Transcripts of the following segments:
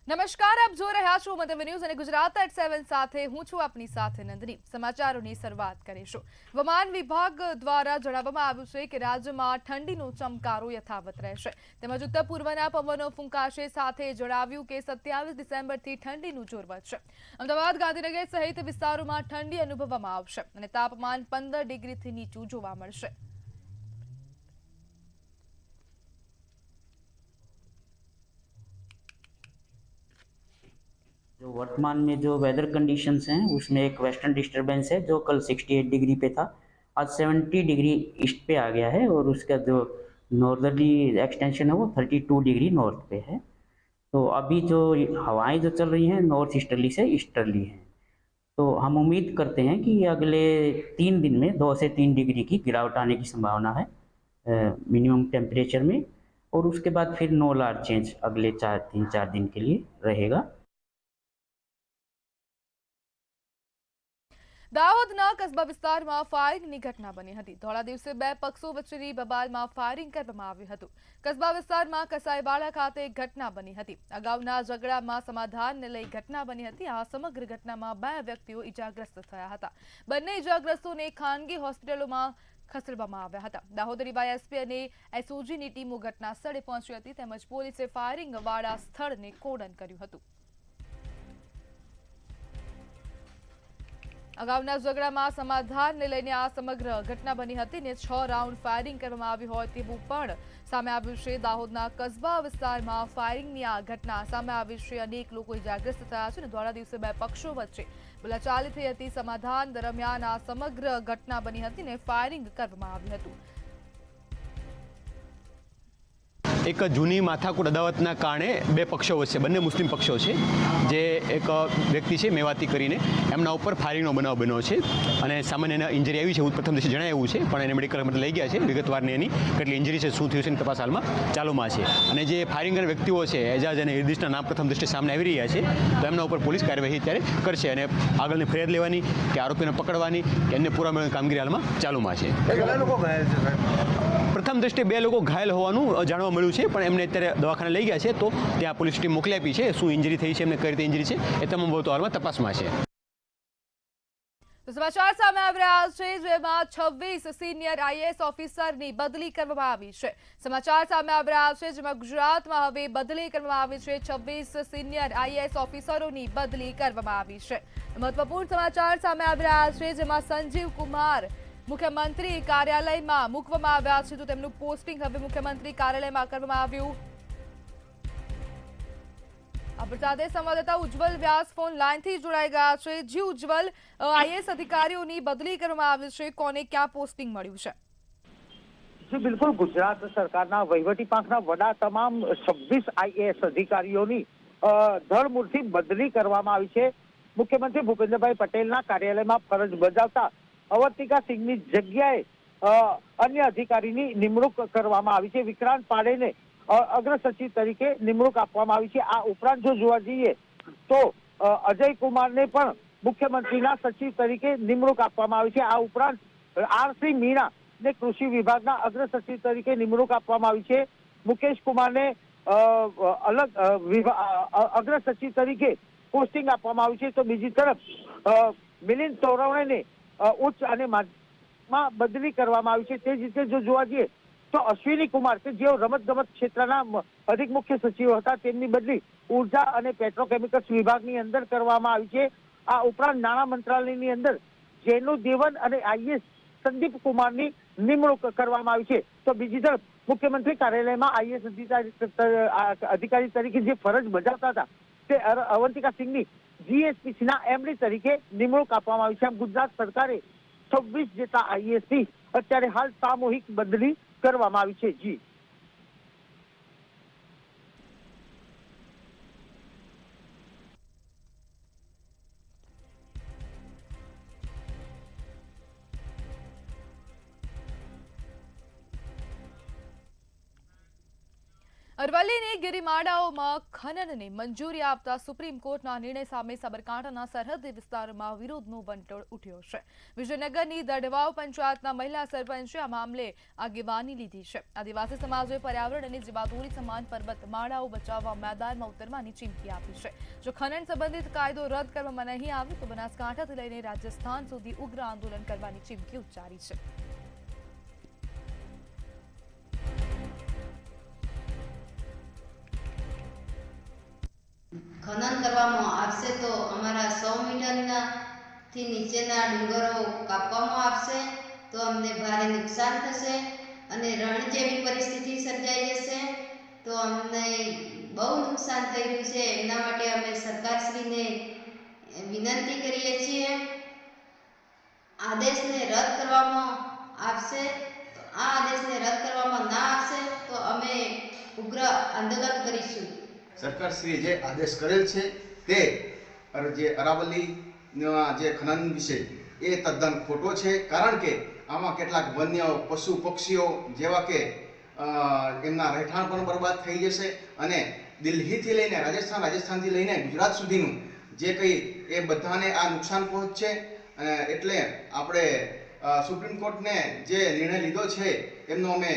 નમસ્કાર, આપ જોઈ રહ્યા છો મધ્ય ન્યૂઝ અને ગુજરાત એટ 7 સાથે હું છું આપની સાથે નંદની। સમાચારોની શરૂઆત કરીશું। હવામાન વિભાગ દ્વારા જણાવવામાં આવ્યું છે કે રાજ્યમાં ઠંડીનો ચમકારો યથાવત રહેશે તેમજ ઉત્તર પૂર્વના પવનો ફૂંકાશે। સાથે જણાવ્યું કે 27 ડિસેમ્બરથી ઠંડીનું જોર વધશે। અમદાવાદ, ગાંધીનગર સહિત વિસ્તારોમાં ઠંડી અનુભવવામાં આવશે અને તાપમાન 15 ડિગ્રીથી નીચું જોવા મળશે। जो वर्तमान में जो वेदर कंडीशंस हैं उसमें एक वेस्टर्न डिस्टरबेंस है जो कल 68 डिग्री पे था, आज 70 डिग्री ईस्ट पे आ गया है और उसका जो नॉर्दर्ली एक्सटेंशन है वो 32 डिग्री नॉर्थ पे है। तो अभी जो हवाएं जो चल रही हैं नॉर्थ ईस्टर्ली से ईस्टर्ली हैं, तो हम उम्मीद करते हैं कि अगले 3 दिन में 2 से 3 डिग्री की गिरावट आने की संभावना है मिनिमम टेम्परेचर में। और उसके बाद फिर नो लार्ज चेंज अगले 3-4 दिन के लिए रहेगा। દાહોદના કસ્બા વિસ્તારમાં ફાયરિંગની ઘટના બની હતી। ધોળા દિવસે બે પક્ષો વચ્ચેની બબાલમાં ફાયરિંગ કરવામાં આવ્યું હતું। કસ્બા વિસ્તારમાં કસાઈવાડા ખાતે ઘટના બની હતી। અગાઉના ઝઘડામાં સમાધાનને લઈ ઘટના બની હતી। આ સમગ્ર ઘટનામાં બે વ્યક્તિઓ ઇજાગ્રસ્ત થયા હતા। બંને ઇજાગ્રસ્તોને ખાનગી હોસ્પિટલોમાં ખસેડવામાં આવ્યા હતા। દાહોદ ડીવાયએસપી અને એસઓજીની ટીમો ઘટના સ્થળે પહોંચી હતી તેમજ પોલીસે ફાયરિંગવાળા સ્થળને કોર્ડન કર્યું હતું। અગાઉના ઝઘડામાં સમાધાનને લઈને આ સમગ્ર ઘટના બની હતી ને 6 રાઉન્ડ ફાયરિંગ કરવામાં આવ્યું હોય તેવું પણ સામે આવ્યું છે। દાહોદના કસ્બા વિસ્તારમાં ફાયરિંગની આ ઘટના સામે આવી છે। અનેક લોકો ઇજાગ્રસ્ત થયા છે અને ધોળા દિવસે બે પક્ષો વચ્ચે બોલાચાલી થઈ હતી। સમાધાન દરમિયાન આ સમગ્ર ઘટના બની હતી ને ફાયરિંગ કરવામાં આવ્યું હતું। એક જૂની માથાકૂટ અદાવતના કારણે બે પક્ષો વચ્ચે બંને મુસ્લિમ પક્ષો છે, જે એક વ્યક્તિ છે મેવાતી કરીને એમના ઉપર ફાયરિંગનો બનાવ બન્યો છે અને સામાન્ય એને ઇન્જરી આવી છે એવું પ્રથમ દિવસે જણાવ્યું છે, પણ એને મેડિકલ માટે લઈ ગયા છે। વિગતવારની એની કેટલી ઇન્જરી છે, શું થયું છે એની તપાસ હાલમાં ચાલુમાં છે। અને જે ફાયરિંગ કરનાર વ્યક્તિઓ છે એજાજ અને ઇરદિશના નામ પ્રથમ દ્રષ્ટિએ સામે આવી રહ્યા છે, તો એમના ઉપર પોલીસ કાર્યવાહી ત્યારે કરશે અને આગળની ફરિયાદ લેવાની કે આરોપીને પકડવાની કે એમને પૂરા મેળવવાની કામગીરી હાલમાં ચાલુમાં છે। પ્રથમ દ્રષ્ટિએ બે લોકો ઘાયલ હોવાનું જાણવા મળ્યું છે, પણ એમને અત્યારે દવાખાને લઈ ગયા છે, તો ત્યાં પોલીસ ટીમ મોકલી આપી છે। શું ઇન્જરી થઈ છે, એમને કઈ રીતે ઇન્જરી છે એ તમામ બાબતો હાલમાં તપાસમાં છે। સમાચાર સામે આવી રહ્યા છે જેમાં 26 સિનિયર આઈએએસ ઓફિસરની બદલી કરવામાં આવી છે। સમાચાર સામે આવી રહ્યા છે જેમાં ગુજરાતમાં હવે બદલી કરવામાં આવી છે। 26 સિનિયર આઈએએસ ઓફિસરોની બદલી કરવામાં આવી છે। મહત્વપૂર્ણ સમાચાર સામે આવી રહ્યા છે જેમાં સંજીવ કુમાર મુખ્યમંત્રી કાર્યાલયમાં મૂકવામાં આવ્યા છે, તો તેમનું પોસ્ટિંગ હવે મુખ્યમંત્રી કાર્યાલયમાં કરવામાં આવ્યું। આપણી સાથે સંવાદદાતા ઉજ્જવલ વ્યાસ ફોન લાઈનથી જોડાઈ ગયા છે। જી ઉજ્જવલ, આઈએએસ અધિકારીઓની બદલી કરવામાં આવી છે, કોને ક્યાં પોસ્ટિંગ મળ્યું છે? જી બિલકુલ, ગુજરાત સરકારના વહીવટી પાંખના વડા તમામ 26 આઈએએસ અધિકારીઓની ધરમૂળથી બદલી કરવામાં આવી છે। મુખ્યમંત્રી ભૂપેન્દ્રભાઈ પટેલના કાર્યાલયમાં ફરજ બજાવતા અવંતિકા સિંહની જગ્યાએ અન્ય અધિકારીની નિમણૂક કરવામાં આવી છે। વિક્રાંત પાડેને અગ્ર સચિવ તરીકે નિમણૂક આપવામાં આવી છે। આ ઉપરાંત જો જોવા જઈએ તો અજય કુમારને પણ મુખ્યમંત્રીના સચિવ તરીકે નિમણૂક આપવામાં આવી છે। આ ઉપરાંત આરસી મીણા ને કૃષિ વિભાગના અગ્ર સચિવ તરીકે નિમણૂક આપવામાં આવી છે। મુકેશ કુમારને અલગ અગ્ર સચિવ તરીકે પોસ્ટિંગ આપવામાં આવ્યું છે। તો બીજી તરફ મિલિંદ તોરવણેને ઉચ્ચ અને માં બદલી કરવામાં આવી છે। તે જ રીતે જો જોવા જઈએ તો અશ્વિની કુમાર કે જેઓ રમતગમત ક્ષેત્રના અધિક મુખ્ય સચિવ હતા, તેમની બદલી ઉર્જા અને પેટ્રોકેમિકલ્સ વિભાગની અંદર કરવામાં આવી છે। આ ઉપરાંત નાણાં મંત્રાલયની અંદર જેનુ દેવન અને આઈએસ સંદીપ કુમારની નિમણૂક કરવામાં આવી છે। તો બીજી તરફ મુખ્યમંત્રી કાર્યાલયમાં આઈએસ અધિકારી તરીકે જે ફરજ બજાવતા હતા તે અવંતિકા સિંહની જીએસપીસીના એમડી તરીકે નિમણૂક આપવામાં આવી છે। આમ ગુજરાત સરકારે 26 જેટલા આઈએએસની અત્યારે હાલ સામૂહિક બદલી કરવામાં આવી છે। જી અરવલ્લીની ગિરિમાળાઓમાં ખનનને મંજૂરી આપતા સુપ્રીમ કોર્ટના નિર્ણય સામે સાબરકાંઠાના સરહદી વિસ્તારોમાં વિરોધનો વંટોળ ઉઠ્યો છે. વિજયનગરની દડવાવ પંચાયતના મહિલા સરપંચે આ મામલે આગેવાની લીધી છે. આદિવાસી સમાજે પર્યાવરણ અને જીવાદોરી સમાન પર્વત માળાઓ બચાવવા મેદાનમાં ઉતરવાની ચીમકી આપી છે. જો ખનન સંબંધિત કાયદો રદ કરવામાં નહીં આવે તો બનાસકાંઠાથી લઈને રાજસ્થાન સુધી ઉગ્ર આંદોલન કરવાની ચીમકી ઉચ્ચારી છે. ખનન કરવામાં આવશે તો અમારા 100 મીટરથી નીચેના ડુંગરો કાપવામાં આવશે તો અમને ભારે નુકસાન થશે અને રણ જેવી પરિસ્થિતિ સર્જાઈ જશે તો અમને બહુ નુકસાન થઈ રહ્યું છે. એના માટે અમે સરકારશ્રીને વિનંતી કરીએ છીએ આદેશને રદ કરવામાં આવશે તો આ આદેશને રદ કરવામાં ના આવશે તો અમે ઉગ્ર આંદોલન કરીશું. સરકારશ્રીએ જે આદેશ કરેલ છે તે જે અરાવલીના જે ખનન વિશે એ તદ્દન ખોટો છે. કારણ કે આમાં કેટલાક વન્ય પશુ પક્ષીઓ જેવા કે એમના રહેઠાણ પણ બરબાદ થઈ જશે અને દિલ્હીથી લઈને રાજસ્થાનથી લઈને ગુજરાત સુધીનું જે કંઈ એ બધાને આ નુકસાન પહોંચશે. એટલે આપણે સુપ્રીમ કોર્ટને જે નિર્ણય લીધો છે એમનો અમે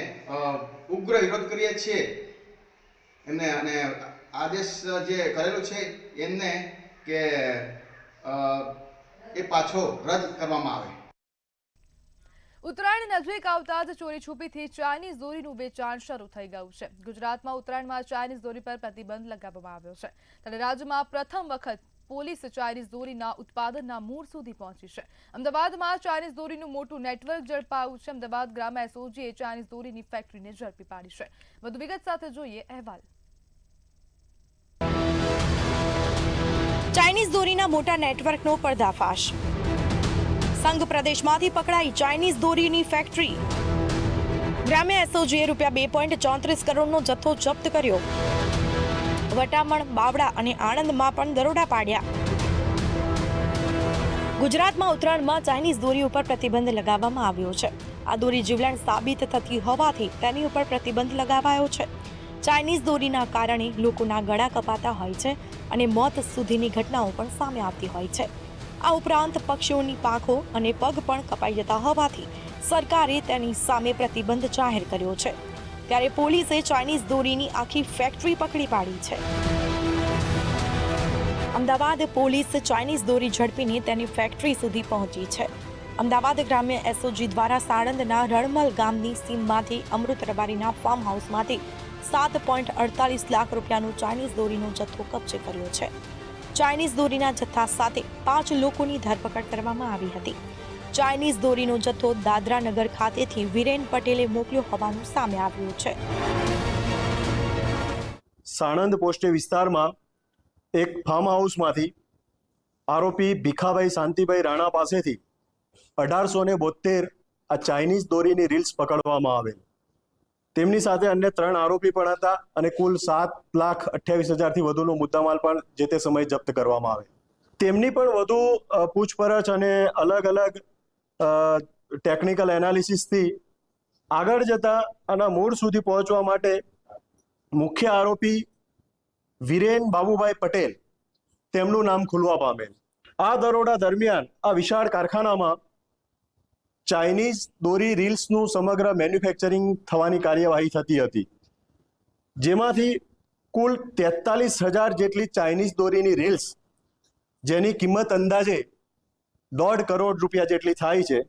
ઉગ્ર વિરોધ કરીએ છીએ એમને અને આદેશ જે કરેલો છે એમને કે એ પાછો રદ કરવામાં આવે. ઉત્તરાયણ નજીક આવતા જ ચોરી છુપીથી ચાઇનીઝ દોરીનું વેચાણ શરૂ થઈ ગયું છે. ગુજરાતમાં ઉત્તરાયણમાં ચાઇનીઝ દોરી પર પ્રતિબંધ લગાવવામાં આવ્યો છે ત્યારે રાજ્યમાં પ્રથમ વખત પોલીસ ચાઇનીઝ દોરીના ઉત્પાદનના મૂળ સુધી પહોંચી છે. અમદાવાદમાં ચાઇનીઝ દોરીનું મોટું નેટવર્ક ઝડપાયું છે. અમદાવાદ ગ્રામ્ય એસઓજીએ ચાઇનીઝ દોરીની ફેક્ટરીને ઝડપી પાડી છે. વધુ વિગત સાથે જોઈએ અહેવાલ. ચાઇનીઝ દોરીના મોટા નેટવર્કનો પર્દાફાશ. સંઘ પ્રદેશમાંથી પકડાઈ ચાઇનીઝ દોરીની ફેક્ટરી. ગ્રામ્ય એસઓજીએ ₹2.34 કરોડનો જથ્થો જપ્ત કર્યો. વટામણ, બાવડા અને આણંદમાં પણ દરોડા પાડ્યા. ગુજરાતમાં ઉત્તરાયણમાં ચાઇનીઝ દોરી ઉપર પ્રતિબંધ લગાવવામાં આવ્યો છે. આ દોરી જીવલેણ સાબિત થતી હોવાથી તેની ઉપર પ્રતિબંધ લગાવાયો છે. ચાઇનીઝ દોરીના કારણે લોકોના ગળા કપાતા હોય છે અને મોત સુધીની ઘટનાઓ પણ સામે આવતી હોય છે. આ ઉપરાંત પક્ષીઓની પાંખો અને પગ પણ કપાઈ જતા હોવાથી સરકારે તેની સામે પ્રતિબંધ જાહેર કર્યો છે. ત્યારે પોલીસે ચાઇનીઝ દોરીની આખી ફેક્ટરી પકડી પાડી છે. અમદાવાદ પોલીસ ચાઇનીઝ દોરી ઝડપીને તેની ફેક્ટરી સુધી પહોંચી છે. અમદાવાદ ગ્રામ્ય એસઓજી દ્વારા સાણંદના રણમલ ગામની સીમમાંથી અમૃત રબારીના ફાર્મ હાઉસમાંથી 7.48 લાખ રૂપિયાનો ચાઇનીઝ દોરીનો જથ્થો કબજે કર્યો છે. ચાઇનીઝ દોરીના જથ્થા સાથે 5 લોકોની ધરપકડ કરવામાં આવી હતી. ચાઇનીઝ દોરીનો જથ્થો દાદરા નગર ખાતેથી વિરેન પટેલે મોકલ્યો હોવાનું સામે આવ્યું છે. સાણંદ પોસ્ટે વિસ્તારમાં એક ફાર્મ હાઉસમાંથી આરોપી ભીખાભાઈ શાંતિભાઈ રાણા પાસેથી 1872 આ ચાઇનીઝ દોરીની રીલ્સ પકડવામાં આવેલ. તેમની સાથે અન્ય 3 આરોપી પણ હતા અને કુલ 7,28,000થી વધુનો મુદ્દામાલ પણ જે તે સમયે જપ્ત કરવામાં આવે. તેમની પણ વધુ પૂછપરછ અને અલગ અલગ ટેકનિકલ એનાલિસિસથી આગળ જતા આના મૂળ સુધી પહોંચવા માટે મુખ્ય આરોપી વિરેન બાબુભાઈ પટેલ તેમનું નામ ખુલવા પામેલ. આ દરોડા દરમિયાન આ વિશાળ કારખાનામાં ચાઇનીઝ દોરી રીલ્સનું સમગ્ર મેન્યુફેક્ચરિંગ થવાની કાર્યવાહી થતી હતી, જેમાંથી કુલ 43,000 જેટલી ચાઇનીઝ દોરીની રીલ્સ જેની કિંમત અંદાજે ₹1.5 કરોડ જેટલી થાય છે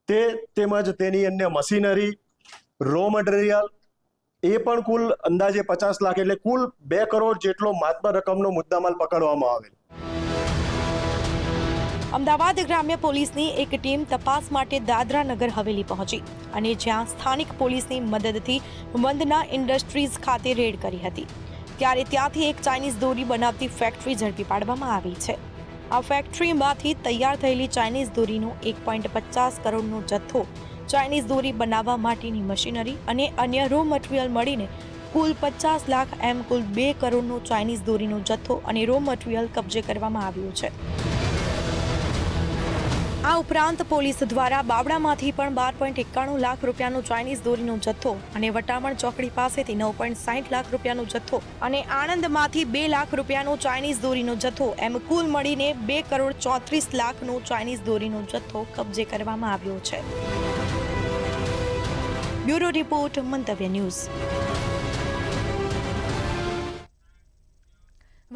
તે તેમજ તેની અન્ય મશીનરી, રો મટીરિયલ એ પણ કુલ અંદાજે 50 લાખ એટલે કુલ 2 કરોડ જેટલો માત્ર રકમનો મુદ્દામાલ પકડવામાં આવેલ. અમદાવાદ ગ્રામ્ય પોલીસની એક ટીમ તપાસ માટે દાદરા નગર હવેલી પહોંચી અને જ્યાં સ્થાનિક પોલીસની મદદથી વંદના ઇન્ડસ્ટ્રીઝ ખાતે રેડ કરી હતી ત્યારે ત્યાંથી એક ચાઇનીઝ દોરી બનાવતી ફેક્ટરી ઝડપી પાડવામાં આવી છે. આ ફેક્ટરીમાંથી તૈયાર થયેલી ચાઇનીઝ દોરીનો 1.50 કરોડનો જથ્થો, ચાઇનીઝ દોરી બનાવવા માટેની મશીનરી અને અન્ય રો મટીરિયલ મળીને કુલ 50 લાખ એમ કુલ 2 કરોડનો ચાઇનીઝ દોરીનો જથ્થો અને રો મટીરિયલ કબજે કરવામાં આવ્યું છે. આ ઉપરાંત પોલીસ દ્વારા બાવળામાંથી પણ 12.91 લાખ રૂપિયાનો ચાઇનીઝ દોરીનો જથ્થો અને વટામણ ચોકડી પાસેથી 9.60 લાખ રૂપિયાનો જથ્થો અને આણંદમાંથી 2 લાખ રૂપિયાનો ચાઇનીઝ દોરીનો જથ્થો એમ કુલ મળીને 2 કરોડ 34 લાખનો ચાઇનીઝ દોરીનો જથ્થો કબજે કરવામાં આવ્યો છે. બ્યુરો રિપોર્ટ, મંતવ્ય ન્યૂઝ.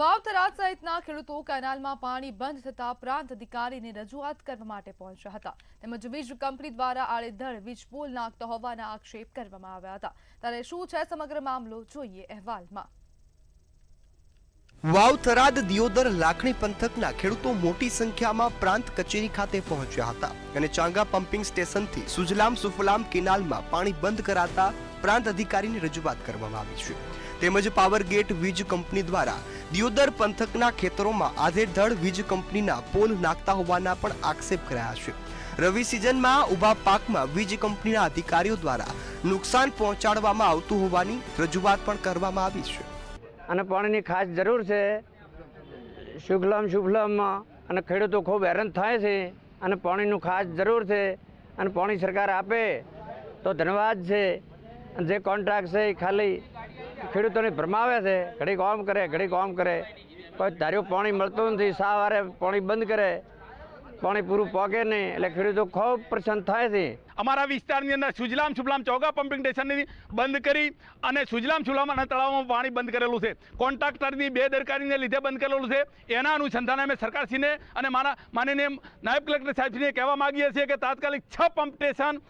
વાવ થરાદ સહિતના ખેડૂતો કેનાલમાં પાણી બંધ થતા પ્રાંત અધિકારીને રજૂઆત કરવા માટે પહોંચ્યા હતા. તેમજ વીજ કંપની દ્વારા આડેધડ વીજ પોલ નાખતા હોવાના આક્ષેપ કરવામાં આવ્યા હતા. ત્યારે શું છે સમગ્ર મામલો, જોઈએ અહેવાલમાં. વાવ થરાદ દિયોદર લાખણી પંથકના ખેડૂતો મોટી સંખ્યામાં પ્રાંત કચેરી ખાતે પહોંચ્યા હતા અને ચાંગા પમ્પિંગ સ્ટેશનથી સુજલામ સુફલામ કેનાલમાં પાણી બંધ કરાતા પ્રાંત અધિકારીને રજૂઆત કરવામાં આવી છે. તેમજ પાવરગેટ વીજ કંપની દ્વારા દિયોદર પંથકના ખેતરોમાં આધેધડ વીજ કંપનીના પોલ નાખતા હોવાના પણ આક્ષેપ કર્યા છે. રવિ સિઝનમાં ઊભા પાકમાં વીજ કંપનીના અધિકારીઓ દ્વારા નુકસાન પહોંચાડવામાં આવતું હોવાની રજૂઆત પણ કરવામાં આવી છે. અને પાણીની ખાસ જરૂર છે શુભલમ શુભલમમાં, અને ખેડૂતો ખૂબ હેરાન થાય છે અને પાણીનું ખાસ જરૂર છે. અને પાણી સરકાર આપે તો ધન્યવાદ છે. જે કોન્ટ્રાક્ટ છે એ ખાલી ખેડૂતોને ભરમાવે છે, ઘડીક ઓમ કરે ઘડીક ઓમ કરે, કોઈ ધાર્યું પાણી મળતું નથી. સવારે પાણી બંધ કરે, પાણી પૂરું પહોંચે નહીં, એટલે ખેડૂતો ખૂબ પરેશાન થાય છે. અમારા વિસ્તારની અંદર સુજલામ સુફલામ ચોગા પમ્પિંગ સ્ટેશનની બંધ કરી અને સુજલામ સુફલામ અને તળાવમાં પાણી બંધ કરેલું છે. કોન્ટ્રાક્ટરની બેદરકારીને લીધે બંધ કરેલું છે. એના અનુસંધાને અમે સરકારશ્રીને અને માનનીય નાયબ કલેક્ટર સાહેબશ્રીને કહેવા માંગીએ છીએ કે તાત્કાલિક 6 પંપ સ્ટેશન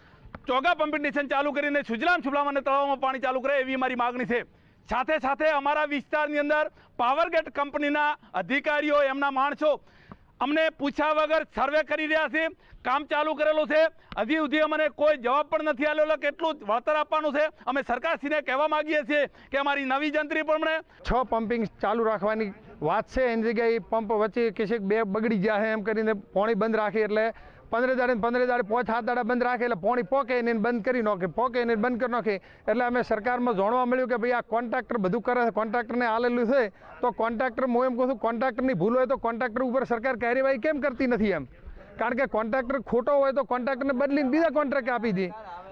ચોગા પમ્પિંગ સ્ટેશન ચાલુ કરીને સુજલામ સુફલામ અને તળાવમાં પાણી ચાલુ કરે એવી અમારી માગણી છે. સાથે સાથે અમારા વિસ્તારની અંદર પાવરગેટ કંપનીના અધિકારીઓ, એમના માણસો અમને પૂછ્યા વગર સર્વે કરી રહ્યા છે, કામ ચાલુ કરેલું છે. હજી સુધી અમને કોઈ જવાબ પણ નથી આવેલો કેટલું વળતર આપવાનું છે. અમે સરકારશ્રીને કહેવા માંગીએ છીએ કે અમારી નવી જંત્રી પ્રમાણે 6 પમ્પિંગ ચાલુ રાખવાની વાત છે. એની જગ્યાએ પંપ વચ્ચે કેસેક 2 બગડી ગયા છે એમ કરીને પાણી બંધ રાખી, એટલે 15 દાડે 5-7 દાડા બંધ રાખે એટલે પાણી પોકે એને બંધ કરી નાખે, પોકે એને બંધ કરી નાખે. એટલે અમે સરકારમાં જાણવા મળ્યું કે ભાઈ આ કોન્ટ્રાક્ટર બધું કરે છે, કોન્ટ્રાક્ટરને આલેલું છે. તો કોન્ટ્રાક્ટર, હું એમ કહું છું, કોન્ટ્રાક્ટરની ભૂલ હોય તો કોન્ટ્રાક્ટર ઉપર સરકાર કાર્યવાહી કેમ કરતી નથી એમ? કારણ કે કોન્ટ્રાક્ટર ખોટો હોય તો કોન્ટ્રાક્ટરને બદલીને બીજા કોન્ટ્રાક્ટ આપી દે.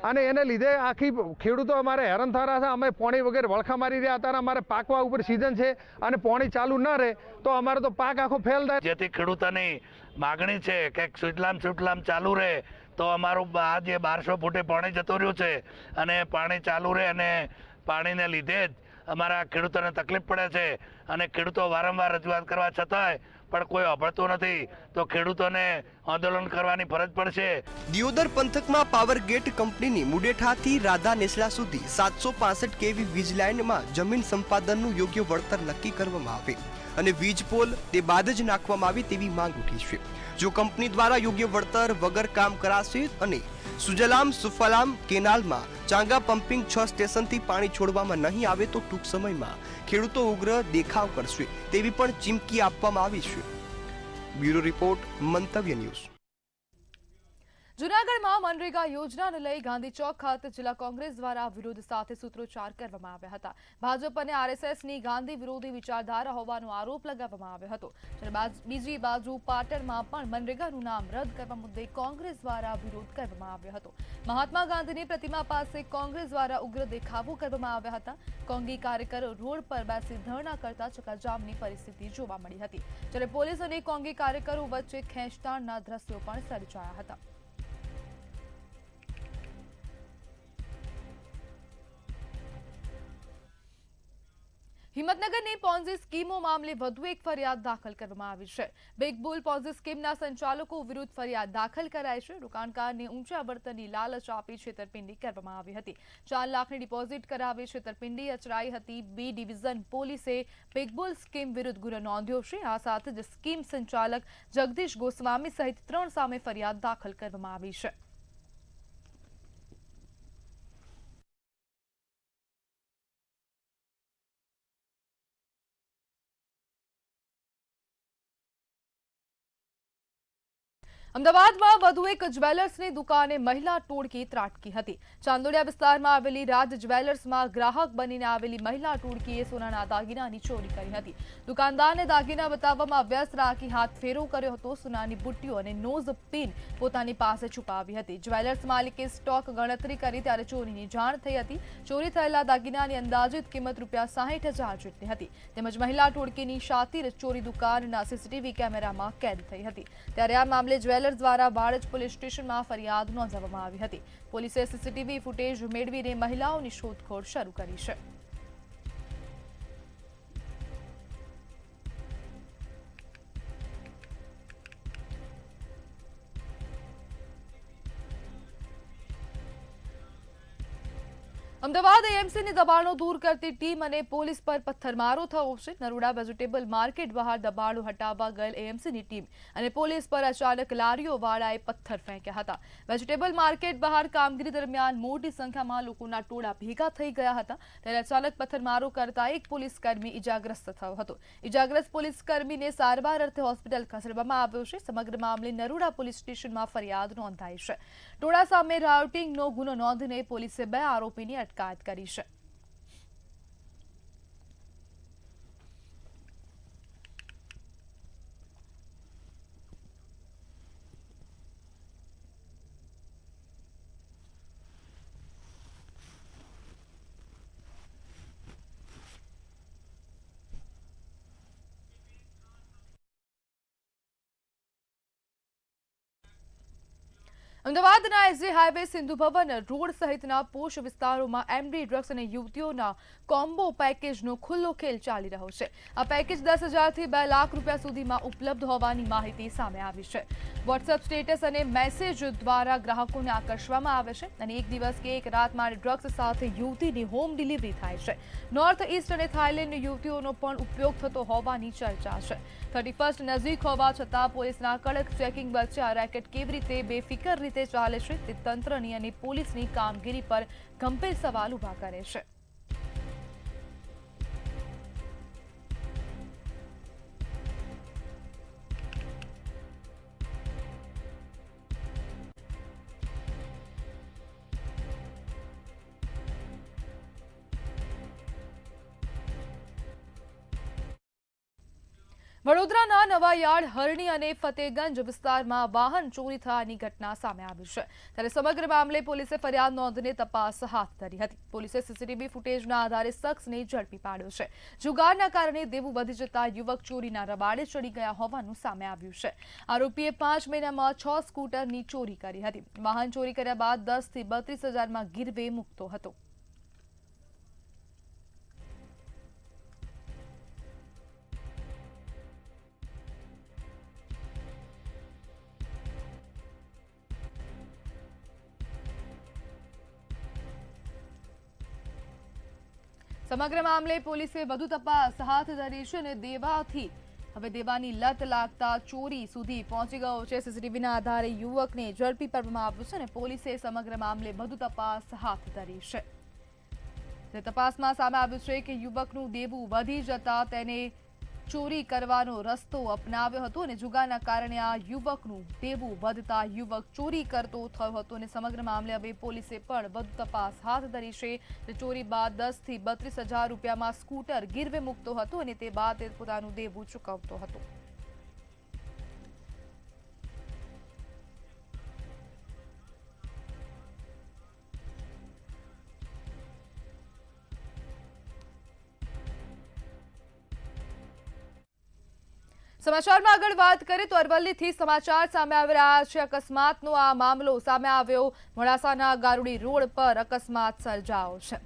અને એને લીધે આખી ખેડૂતો અમારે હેરાન થયા છે. અમે પાણી વગર વળખા મારી રહ્યા. અત્યારે અમારે પાકવા ઉપર સિઝન છે અને પાણી ચાલુ ન રહે તો અમારે તો પાક આખો ફેલ થાય. જેથી ખેડૂતોની માગણી છે કે સુજલામ સુફલામ ચાલુ રહે તો અમારું આ જે 1200 ફૂટે પાણી જતું રહ્યું છે અને પાણી ચાલુ રહે, અને પાણીને લીધે જ અમારા ખેડૂતોને તકલીફ પડે છે. અને ખેડૂતો વારંવાર રજૂઆત કરવા છતાંય પણ કોઈ અભળતું નથી, તો ખેડૂતોને આંદોલન કરવાની ફરજ પડશે. દિયોદર પંથકમાં પાવરગેટ કંપનીની મુડેઠાથી રાધા નેસડા સુધી 765 કેવી વીજ લાઇનમાં જમીન સંપાદનનું યોગ્ય વળતર નક્કી કરવામાં આવે અને વીજ પોલ તે બાદ જ નાખવામાં આવે તેવી માંગ ઉઠી છે. જો કંપની દ્વારા યોગ્ય વળતર વગર કામ કરાશે અને સુજલામ સુફલામ કેનાલમાં ચાંગા પમ્પિંગ 6 સ્ટેશનથી પાણી છોડવામાં નહીં આવે તો ટૂંક સમયમાં ખેડૂતો ઉગ્ર દેખાવ કરશે તેવી પણ ચીમકી આપવામાં આવી છે. બ્યુરો રિપોર્ટ, મંતવ્ય ન્યૂઝ. જૂનાગઢમાં મનરેગા યોજનાને લઈ ગાંધી ચોક ખાતે જિલ્લા કોંગ્રેસ દ્વારા વિરોધ સાથે સૂત્રોચ્ચાર કરવામાં આવ્યા હતા. ભાજપ અને આરએસએસની ગાંધી વિરોધી વિચારધારા હોવાનો આરોપ લગાવવામાં આવ્યો હતો. જ્યારે બીજી બાજુ પાટણમાં પણ મનરેગાનું નામ રદ કરવા મુદ્દે કોંગ્રેસ દ્વારા વિરોધ કરવામાં આવ્યો હતો. મહાત્મા ગાંધીની પ્રતિમા પાસે કોંગ્રેસ દ્વારા ઉગ્ર દેખાવો કરવામાં આવ્યા હતા. કોંગી કાર્યકરો રોડ પર બેસી ધરણા કરતા ચક્કાજામની પરિસ્થિતિ જોવા મળી હતી. જ્યારે પોલીસ અને કોંગી કાર્યકરો વચ્ચે ખેંચતાણના દ્રશ્યો પણ સર્જાયા હતા. હિંમતનગરની પોન્ઝી સ્કીમો મામલે વધુ એક ફરિયાદ દાખલ કરવામાં આવી છે. બિગ બુલ પોન્ઝી સ્કીમના સંચાલકો વિરુદ્ધ ફરિયાદ દાખલ કરાઈ છે. રોકાણકારને ઊંચા વળતરની લાલચ આપી છેતરપિંડી કરવામાં આવી હતી. 4 લાખની ડિપોઝિટ કરાવી છેતરપિંડી અચરાઈ હતી. બી ડિવિઝન પોલીસે બિગ બુલ સ્કીમ વિરુદ્ધ ગુનો નોંધ્યો છે. આ સાથે જ સ્કીમ સંચાલક જગદીશ ગોસ્વામી સહિત 3 સામે ફરિયાદ દાખલ કરવામાં આવી છે. અમદાવાદમાં વધુ એક જ્વેલર્સની દુકાને મહિલા ટોળકી ત્રાટકી હતી। ચાંદોડિયા વિસ્તારમાં આવેલી રાજ જ્વેલર્સમાં ગ્રાહક બનીને આવેલી મહિલા ટોળકીએ સોનાના દાગીનાની ચોરી કરી હતી। દુકાનદારને દાગીના બતાવવામાં વ્યસ્ત રાખી હાથ ફેરો કર્યો હતો। સોનાની બુટ્ટીઓ અને નોઝ પિન પોતાની પાસે છુપાવી હતી। જ્વેલર્સ માલિકે સ્ટોક ગણતરી કરી ત્યારે ચોરીની જાણ થઈ હતી। ચોરી થયેલા દાગીનાની અંદાજિત કિંમત ₹60,000 જેટલી હતી। તેમજ મહિલા ટોળકીની શાતીર ચોરી દુકાનના સીસીટીવી કેમેરામાં કેદ થઈ હતી। ત્યારે આ મામલે જ્વેલર્સ દ્વારા વાડજ પોલીસ સ્ટેશનમાં ફરિયાદ નોંધાવવામાં આવી હતી। પોલીસે સીસીટીવી ફૂટેજ મેળવીને મહિલાઓની શોધખોળ શરૂ કરી છે। અમદાવાદ એએમસીની દબાણો દૂર કરતી ટીમ અને પોલીસ પર પથ્થરમારો થયો છે। નરોડા વેજીટેબલ માર્કેટ બહાર દબાણો હટાવવા ગયેલ એએમસીની ટીમ અને પોલીસ પર અચાનક લારીઓવાળાએ પથ્થર ફેંક્યા હતા। વેજીટેબલ માર્કેટ બહાર કામગીરી દરમિયાન મોટી સંખ્યામાં લોકોના ટોળા ભેગા થઈ ગયા હતા। ત્યારે અચાનક પથ્થરમારો કરતા એક પોલીસકર્મી ઇજાગ્રસ્ત થયો હતો। ઇજાગ્રસ્ત પોલીસકર્મીને સારવાર અર્થે હોસ્પિટલ ખસેડવામાં આવ્યો છે। સમગ્ર મામલે નરોડા પોલીસ સ્ટેશનમાં ફરિયાદ નોંધાઈ છે। ટોળા સામે રાયોટિંગનો ગુનો નોંધીને પોલીસે 2 આરોપીની અટકાયત કરી છે। અમદાવાદના SG highway Sindhu Bhavan road સહિતના પોશ વિસ્તારોમાં એમડી ડ્રગ્સ અને યુવતીઓના કોમ્બો પેકેજનો ખુલ્લો ખેલ ચાલી રહ્યો છે। આ પેકેજ 10,000થી 2 લાખ રૂપિયા સુધીમાં ઉપલબ્ધ હોવાની માહિતી સામે આવી છે। વોટ્સએપ સ્ટેટસ અને મેસેજ દ્વારા ગ્રાહકોને આકર્ષવામાં આવે છે અને એક દિવસ કે એક રાતમાં ડ્રગ્સ સાથે યુવતીની હોમ ડિલિવરી થાય છે। નોર્થ ઈસ્ટ અને થાઇલેન્ડની યુવતીઓનો પણ ઉપયોગ થતો હોવાની ચર્ચા છે। 31st નજીક હોવા છતાં પોલીસના કડક ચેકિંગ વચ્ચે આ રેકેટ કેવી રીતે બેફિકર રીતે ચાલે છે તે તંત્રની અને પોલીસની કામગીરી પર ગંભીર સવાલ ઉભા કરે છે। વડોદરાના નવાયાર્ડ હરણી અને ફતેગંજ વિસ્તારમાં વાહન ચોરી થવાની ઘટના સામે આવી છે। ત્યારે સમગ્ર મામલે પોલીસે ફરિયાદ નોંધીને તપાસ હાથ ધરી હતી। પોલીસે સીસીટીવી ફૂટેજના આધારે શખ્સને ઝડપી પાડ્યો છે। જુગારના કારણે દેવું વધી જતા યુવક ચોરીના રબાડે ચડી ગયા હોવાનું સામે આવ્યું છે। આરોપીએ 5 મહિનામાં 6 સ્કૂટરની ચોરી કરી હતી। વાહન ચોરી કર્યા બાદ 10,000થી 32,000માં ગીરવે મૂકતો હતો। સમગ્ર મામલે પોલીસે વધુ તપાસ હાથ ધરી છે અને દેવાની લત લાગતા ચોરી સુધી પહોંચી ગયો છે। સીસીટીવીના આધારે યુવકને ઝડપી પાડવામાં આવ્યો છે અને પોલીસે સમગ્ર મામલે વધુ તપાસ હાથ ધરી છે। તપાસમાં સામે આવ્યું છે કે યુવકનું દેવું વધી જતા તેને ચોરી કરવાનો રસ્તો અપનાવ્યો હતો અને જુગારના કારણે આ યુવકનું દેવું વધતા યુવક ચોરી કરતો થયો હતો અને સમગ્ર મામલે હવે પોલીસે પણ વધુ તપાસ હાથ ધરી છે। ચોરી બાદ 10,000થી 32,000 રૂપિયામાં સ્કૂટર ગીરવે મૂકતો હતો અને તે બાદ તે પોતાનું દેવું ચૂકવતો હતો। સમાચારમાં આગળ વાત કરીએ તો અરવલ્લીથી સમાચાર સામે આવી રહ્યા છે। અકસ્માતનો આ મામલો સામે આવ્યો। મોડાસાના ગારુડી રોડ પર અકસ્માત સર્જાયો છે।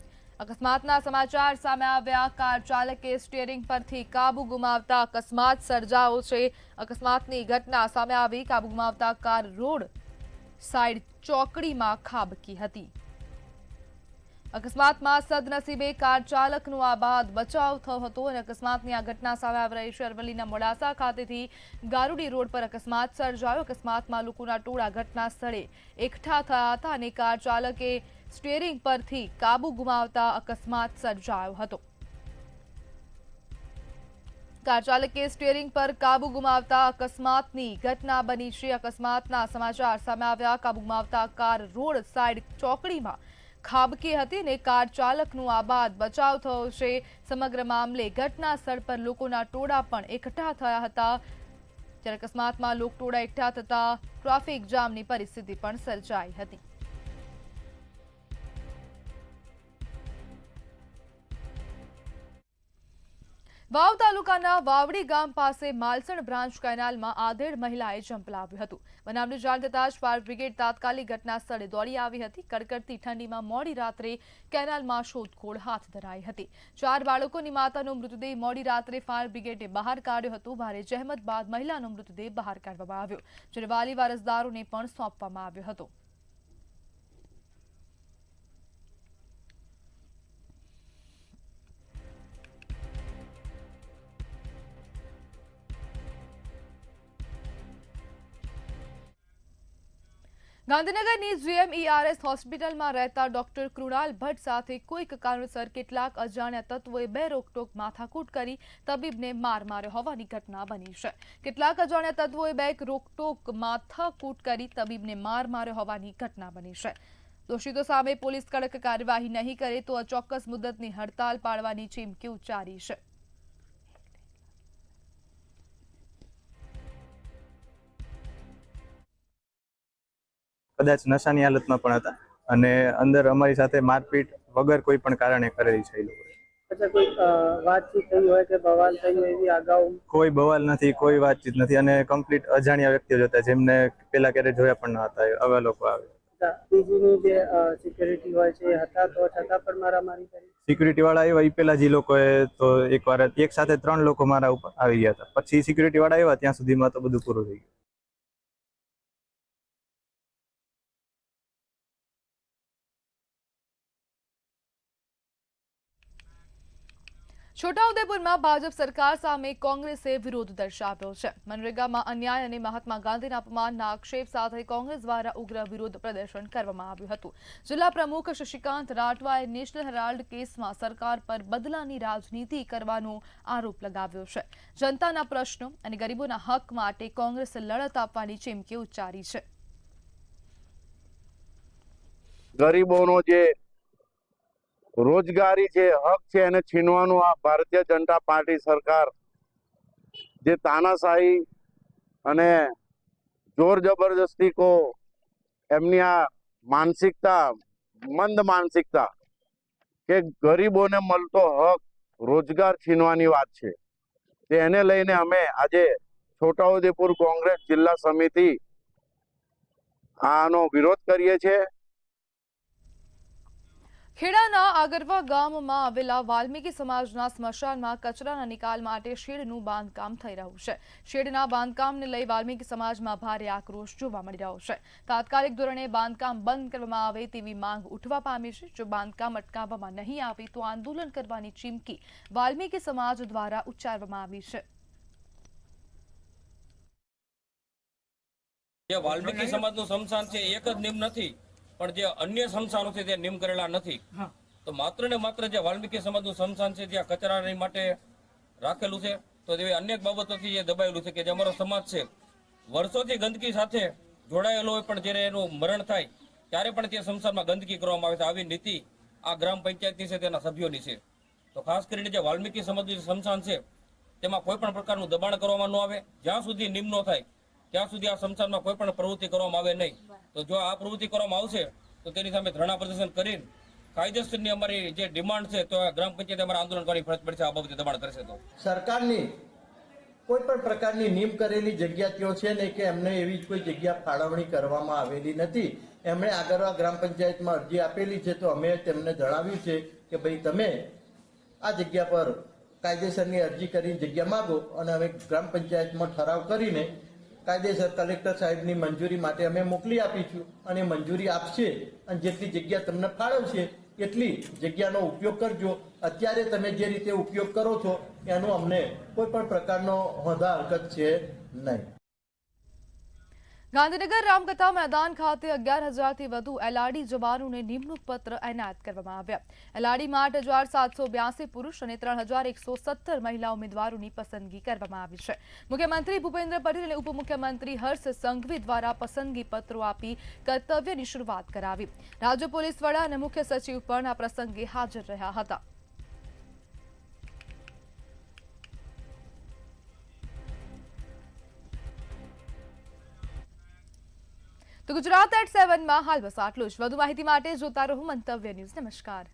અકસ્માતના સમાચાર સામે આવ્યા। કાર ચાલકે સ્ટીયરિંગ પરથી કાબુ ગુમાવતા અકસ્માત સર્જાયો છે। અકસ્માતની ઘટના સામે આવી। કાબુ ગુમાવતા કાર રોડ સાઈડ ચોકડીમાં ખાબકી હતી। અકસ્માતમાં સદનસીબે કાર ચાલકનો આ બાદ બચાવ થયો હતો અને અકસ્માતની આ ઘટના સામે આવી રહી છે। અરવલ્લીના મોડાસા ખાતેથી ગારુડી રોડ પર અકસ્માત સર્જાયો। અકસ્માતમાં લોકોના ટોળા ઘટના સ્થળે એકઠા થયા હતા અને કાર ચાલકે સ્ટીયરિંગ પરથી કાબુ ગુમાવતા અકસ્માત સર્જાયો હતો। કાર ચાલકે સ્ટીયરિંગ પર કાબુ ગુમાવતા અકસ્માતની ઘટના બની છે. અકસ્માતના સમાચાર સામે આવ્યા. કાબુ ગુમાવતા કાર રોડ સાઇડ ચોકડીમાં ખાબકી હતી અને કાર ચાલકનું આબાદ બચાવ થયો છે. સમગ્ર મામલે ઘટના સ્થળ પર લોકોના ટોળા પણ એકઠા થયા હતા. જ્યારે અકસ્માતમાં લોકટોળા એકઠા થતા ટ્રાફિક જામની પરિસ્થિતિ પણ સર્જાઈ હતી. વાવ તાલુકાના વાવડી ગામ પાસે માલસણ બ્રાન્ચ કેનાલમાં આધેડ મહિલાએ ઝંપલાવ્યું હતું. બનાવની જાણ થતાં જ ફાયર બ્રિગેડ તાત્કાલિક ઘટના સ્થળે દોડી આવી હતી. કડકડતી ઠંડીમાં મોડી રાત્રે કેનાલમાં શોધખોળ હાથ ધરાઈ હતી. 4 બાળકોની માતાનો મૃતદેહ મોડી રાત્રે ફાયર બ્રિગેડે બહાર કાઢ્યો હતો. ભારે જહેમત બાદ મહિલાનો મૃતદેહ બહાર કાઢવામાં આવ્યો, જ્યારે વાલી વારસદારોને પણ સોંપવામાં આવ્યો હતો. ગાંધીનગરની GMERS હોસ્પિટલમાં રહેતા ડોક્ટર કૃણાલ ભટ્ટ સાથે કોઈક કારણસર કેટલાક અજાણ્યા તત્વોએ બે રોકટોક માથાકૂટ કરી તબીબને માર માર્યો હોવાની ઘટના બની છે. કેટલાક અજાણ્યા તત્વોએ બે રોકટોક માથાકૂટ કરી તબીબને માર માર્યો હોવાની ઘટના બની છે. દોષિતો સામે પોલીસ કડક કાર્યવાહી નહીં કરે તો અચોક્કસ મુદ્દતની હડતાલ પાડવાની ચીમકી ઉચ્ચારી છે. કદાચ નશાની હાલતમાં પણ હતા અને અંદર અમારી સાથે મારપીટ વગર કોઈ પણ કારણે કરેલી છે. કોઈ વાતચીત થઈ હોય કે બવાલ થઈ હોય એવી અગાઉ કોઈ બવાલ નથી, કોઈ વાતચીત નથી અને કમ્પ્લીટ અજાણ્યા વ્યક્તિઓ જ હતા જેમને પેલા ક્યારે જોયા પણ ન હતા. આવા લોકો આવે. પીજીની જે સિક્યુરિટી હોય છે એ હતા તો છતાં પણ મારામારી કરી. સિક્યુરિટી વાળા આવ્યા એ પેલા જે લોકોએ તો એકવાર એક સાથે 3 લોકો મારા ઉપર આવી ગયા હતા. પછી સિક્યુરિટી વાળા આવ્યા ત્યાં સુધીમાં તો બધું પૂરું થઈ ગયું. છોટાઉદેપુરમાં ભાજપ સરકાર સામે કોંગ્રેસે વિરોધ દર્શાવ્યો છે. મનરેગામાં અન્યાય અને મહાત્મા ગાંધીના અપમાનના આક્ષેપ સાથે કોંગ્રેસ દ્વારા ઉગ્ર વિરોધ પ્રદર્શન કરવામાં આવ્યું હતું. જિલ્લા પ્રમુખ શશિકાંત રાઠવાએ નેશનલ હેરાલ્ડ કેસમાં સરકાર પર બદલાની રાજનીતિ કરવાનો આરોપ લગાવ્યો છે. જનતાના પ્રશ્નો અને ગરીબોના હક માટે કોંગ્રેસે લડત આપવાની ચીમકી ઉચ્ચારી છે. ગરીબોનો જે રોજગારી છે, હક છે, એને છીનવાનું આ ભારતીય જનતા પાર્ટી સરકાર જે તાનાશાહી અને જોર જબરદસ્તી કો એમની આ માનસિકતા, મંદ માનસિકતા કે ગરીબોને મળતો હક, રોજગાર છીનવાની વાત છે, તેને લઈને અમે આજે છોટાઉદેપુર કોંગ્રેસ જિલ્લા સમિતિ આનો વિરોધ કરીએ છીએ. ખેડાના આગરવા ગામમાં આવેલા વાલ્મીકી સમાજના સ્મશાનમાં કચરાના નિકાલ માટે શેડનું બાંધકામ થઈ રહ્યું છે. શેડના બાંધકામને લઈ વાલ્મીકી સમાજમાં ભારે આક્રોશ જોવા મળી રહ્યો છે. તાત્કાલિક ધોરણે બાંધકામ બંધ કરવામાં આવે તેવી માંગ ઉઠવા પામી છે. જો બાંધકામ અટકાવવામાં નહીં આવે તો આંદોલન કરવાની ચીમકી વાલ્મીકી સમાજ દ્વારા ઉચ્ચારવામાં આવી છે. જે વાલ્મીકી સમાજનું સ્મશાન છે એક જ નિયમ નથી, પણ જે અન્ય સ્મશાનો છે તે નિયમ કરેલા નથી. તો માત્ર ને માત્ર જે વાલ્મીકી સમાજનું સ્મશાન છે ત્યાં કચરાની માટે રાખેલું છે, તો એવી અનેક બાબતોથી જે દબાયેલું છે કે જે અમારો સમાજ છે વર્ષોથી ગંદકી સાથે જોડાયેલો હોય, પણ જ્યારે એનું મરણ થાય ત્યારે પણ તે સ્મશાનમાં ગંદકી કરવામાં આવે છે. આવી નીતિ આ ગ્રામ પંચાયતની છે, તેના સભ્યોની છે. તો ખાસ કરીને જે વાલ્મીકી સમાજનું સ્મશાન છે તેમાં કોઈ પણ પ્રકારનું દબાણ કરવામાં ન આવે. જ્યાં સુધી નિયમ ન થાય ત્યાં સુધી આ સ્મશાનમાં કોઈ પણ પ્રવૃત્તિ કરવામાં આવે નહીં. તો જો આ પ્રવૃત્તિ કરવામાં આવશે તો તેની સામે ધરણા પ્રદર્શન કરીને કાયદેસરની અમારી જે ડિમાન્ડ છે તો ગ્રામ પંચાયતે અમારે આંદોલન કરવાની ફરજ પડશે. આ બાબતે દબાણ કરશે તો સરકારની કોઈ પણ પ્રકારની નિયમ કરેલી જગ્યા તેઓ છે ને કે એમને એવી કોઈ જગ્યા ફાળવણી કરવામાં આવેલી નથી. એમણે આગળ ગ્રામ પંચાયતમાં અરજી આપેલી છે, તો અમે તેમને જણાવ્યું છે કે ભાઈ તમે આ જગ્યા પર કાયદેસરની અરજી કરીને જગ્યા માગો અને અમે ગ્રામ પંચાયતમાં ઠરાવ કરીને કાયદેસર કલેક્ટર સાહેબની મંજૂરી માટે અમે મોકલી આપીશું અને મંજૂરી આપશે અને જેટલી જગ્યા તમને ફાળવશે એટલી જગ્યાનો ઉપયોગ કરજો. અત્યારે તમે જે રીતે ઉપયોગ કરો છો એનો અમને કોઈ પણ પ્રકારનો હોદ્દા હરકત છે નહીં. ગાંધીનગર રામકથા મેદાન ખાતે 11,000થી વધુ એલઆરડી જવાનોને નિમણૂક પત્ર એનાયત કરવામાં આવ્યા। એલઆરડીમાં 8,782 પુરુષ અને 3,117 મહિલા ઉમેદવારોની પસંદગી કરવામાં આવી છે। મુખ્યમંત્રી ભૂપેન્દ્ર પટેલ અને ઉપમુખ્યમંત્રી હર્ષ સંઘવી દ્વારા પસંદગી પત્રો આપી કર્તવ્યની શરૂઆત કરાવી। રાજ્ય પોલીસ વડા અને મુખ્ય સચિવ પણ આ પ્રસંગે હાજર રહ્યા હતા। તો ગુજરાત@7 માં હાલ બસ આટલું જ। વધુ માહિતી માટે જોતા રહો મંતવ્ય ન્યૂઝ। નમસ્કાર।